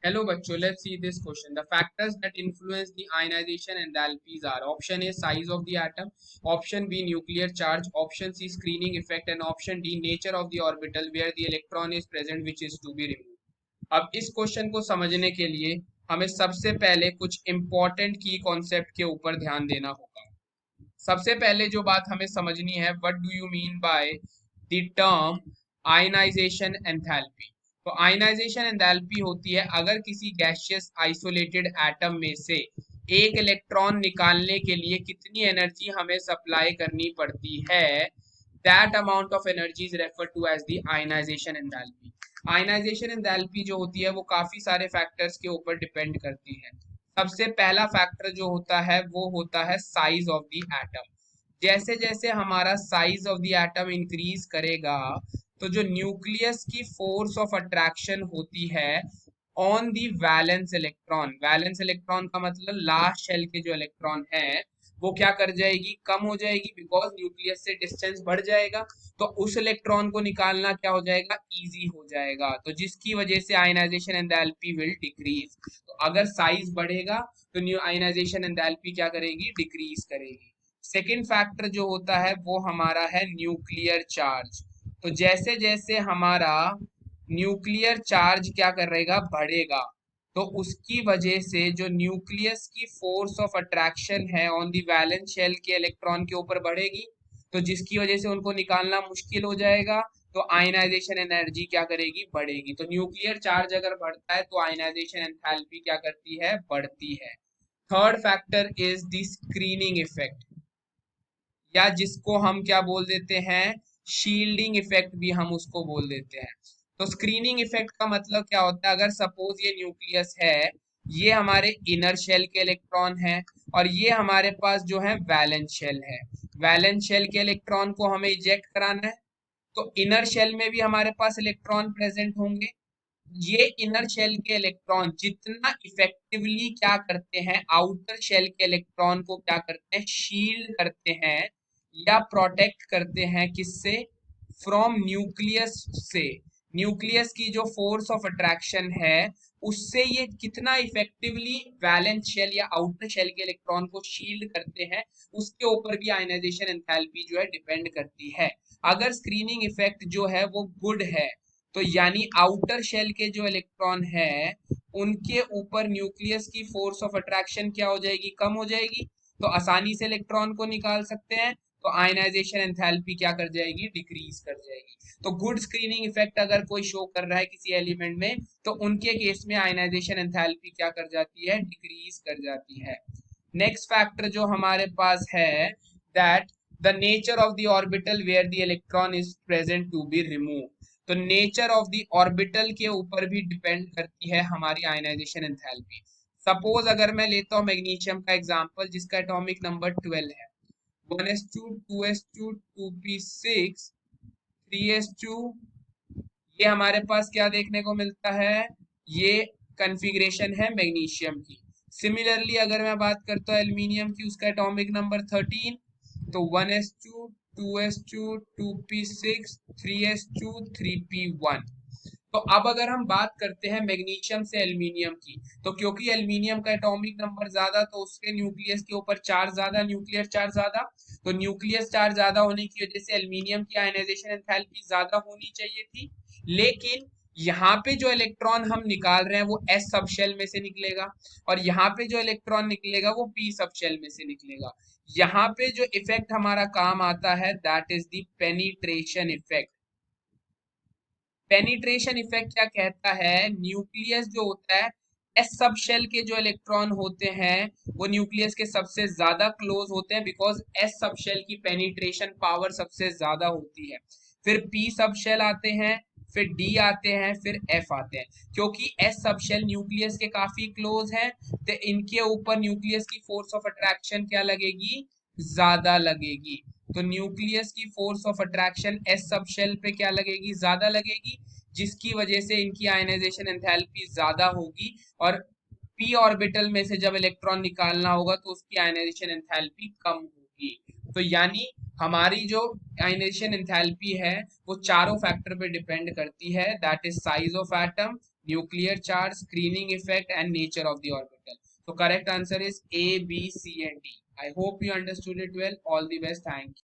Hello bachcho, let's see this question. The factors that influence the ionization enthalpies are option A size of the atom, option B nuclear charge, option C screening effect and option D nature of the orbital where the electron is present which is to be removed. अब इस question को समझने के लिए हमें सबसे पहले कुछ इंपॉर्टेंट की कॉन्सेप्ट के ऊपर ध्यान देना होगा। सबसे पहले जो बात हमें समझनी है, what do you mean by the term ionisation enthalpy. तो आयनाइजेशन एंथैल्पी होती है अगर किसी गैसियस आइसोलेटेड एटम में से एक इलेक्ट्रॉन निकालने के लिए कितनी एनर्जी हमें सप्लाई करनी पड़ती है, that amount of energy is refer to as the ionisation enthalpy. Ionisation enthalpy जो होती है वो काफी सारे फैक्टर्स के ऊपर डिपेंड करती है। सबसे पहला फैक्टर जो होता है वो होता है साइज ऑफ द एटम। जैसे जैसे हमारा size of the atom increase करेगा तो जो न्यूक्लियस की फोर्स ऑफ अट्रैक्शन होती है on the valence electron, valence electron का मतलब लास्ट शेल के जो इलेक्ट्रॉन है वो क्या कर जाएगी, कम हो जाएगी, बिकॉज न्यूक्लियस से डिस्टेंस बढ़ जाएगा। तो उस इलेक्ट्रॉन को निकालना क्या हो जाएगा, इजी हो जाएगा, तो जिसकी वजह से आयनाइजेशन एंथैल्पी विल डिक्रीज। तो अगर साइज बढ़ेगा तो न्यू आयनाइजेशन एंथैल्पी क्या करेगी, डिक्रीज करेगी। सेकेंड फैक्टर जो होता है वो हमारा है न्यूक्लियर चार्ज। तो जैसे जैसे हमारा न्यूक्लियर चार्ज क्या करेगा, बढ़ेगा, तो उसकी वजह से जो न्यूक्लियस की फोर्स ऑफ अट्रैक्शन है ऑन दी वैलेंस शेल के इलेक्ट्रॉन के ऊपर बढ़ेगी, तो जिसकी वजह से उनको निकालना मुश्किल हो जाएगा। तो आयनाइजेशन एनर्जी क्या करेगी, बढ़ेगी। तो न्यूक्लियर चार्ज अगर बढ़ता है तो आयनाइजेशन एंथैल्पी क्या करती है, बढ़ती है। Third factor is the screening effect, या जिसको हम क्या बोल देते हैं, शील्डिंग इफेक्ट भी हम उसको बोल देते हैं। तो स्क्रीनिंग इफेक्ट का मतलब क्या होता है, अगर सपोज ये न्यूक्लियस है, ये हमारे इनर शेल के इलेक्ट्रॉन है और ये हमारे पास जो है वैलेंस शेल है। वैलेंस शेल के इलेक्ट्रॉन को हमें इजेक्ट कराना है, तो इनर शेल में भी हमारे पास इलेक्ट्रॉन प्रेजेंट होंगे। ये इनर शेल के इलेक्ट्रॉन जितना इफेक्टिवली क्या करते हैं, आउटर शेल के इलेक्ट्रॉन को क्या करते हैं, शील्ड करते हैं या प्रोटेक्ट करते हैं, किससे, फ्रॉम न्यूक्लियस से। न्यूक्लियस की जो फोर्स ऑफ अट्रैक्शन है उससे ये कितना इफेक्टिवली वैलेंस शेल या आउटर शेल के इलेक्ट्रॉन को शील्ड करते हैं, उसके ऊपर भी आयनाइजेशन एंथैल्पी जो है डिपेंड करती है। अगर स्क्रीनिंग इफेक्ट जो है वो गुड है तो यानी आउटर शेल के जो इलेक्ट्रॉन है उनके ऊपर न्यूक्लियस की फोर्स ऑफ अट्रैक्शन क्या हो जाएगी, कम हो जाएगी, तो आसानी से इलेक्ट्रॉन को निकाल सकते हैं। तो आयनाइजेशन एंथैल्पी क्या कर जाएगी, डिक्रीज कर जाएगी। तो गुड स्क्रीनिंग इफेक्ट अगर कोई शो कर रहा है किसी एलिमेंट में तो उनके केस में आयनाइजेशन एंथैल्पी क्या कर जाती है, डिक्रीज कर जाती है। नेक्स्ट फैक्टर जो हमारे पास है, that the nature of the orbital where the electron is present to be remove. तो नेचर ऑफ द ऑर्बिटल के ऊपर भी डिपेंड करती है हमारी आयनाइजेशन एंथैल्पी। सपोज अगर मैं लेता हूँ मैग्नीशियम का एग्जांपल जिसका एटॉमिक नंबर 12 है, 1s2 2s2 2p6 3s2, ये हमारे पास क्या देखने को मिलता है, ये कन्फिग्रेशन है मैग्नीशियम की। सिमिलरली अगर मैं बात करता हूँ एल्यूमिनियम की, उसका एटॉमिक नंबर 13, तो 1s2 2s2 2p6 3s2 3p1। तो अब अगर हम बात करते हैं मैग्नीशियम से एल्यूमिनियम की, तो क्योंकि एल्यूमिनियम का एटॉमिक नंबर ज्यादा तो उसके न्यूक्लियस के ऊपर चार्ज ज्यादा, न्यूक्लियर चार्ज ज्यादा, तो न्यूक्लियस चार्ज ज्यादा होने की वजह से एल्यूमिनियम की आयनाइजेशन एंथैल्पी ज्यादा होनी चाहिए थी। लेकिन यहाँ पे जो इलेक्ट्रॉन हम निकाल रहे हैं वो एस सब शेल में से निकलेगा और यहाँ पे जो इलेक्ट्रॉन निकलेगा वो पी सब शेल में से निकलेगा। यहाँ पे जो इफेक्ट हमारा काम आता है that is the penetration effect. Penetration effect क्या कहता है, न्यूक्लियस जो होता है, एस सब शेल के जो इलेक्ट्रॉन होते हैं वो न्यूक्लियस के सबसे ज्यादा क्लोज होते हैं, बिकॉज एस सब शेल की पेनिट्रेशन पावर सबसे ज्यादा होती है। फिर पी सब शेल आते हैं, फिर डी आते हैं, फिर एफ आते हैं। क्योंकि एस सब शेल न्यूक्लियस के काफी क्लोज है तो इनके ऊपर न्यूक्लियस की फोर्स ऑफ अट्रैक्शन क्या लगेगी, ज्यादा लगेगी। तो न्यूक्लियस की force of attraction s subshell पे क्या लगेगी, ज्यादा लगेगी, जिसकी वजह से इनकी आयनाइजेशन एंथैल्पी ज्यादा होगी और पी ऑर्बिटल में से जब इलेक्ट्रॉन निकालना होगा तो उसकी आयनाइजेशन एंथैल्पी कम होगी। तो यानी हमारी जो आयनाइजेशन एंथैल्पी है वो चारों फैक्टर पे डिपेंड करती है, that is size of atom, nuclear charge, screening effect, and nature of the orbital. So correct answer is A, B, C, and D. I hope you understood it well. All the best. Thank you.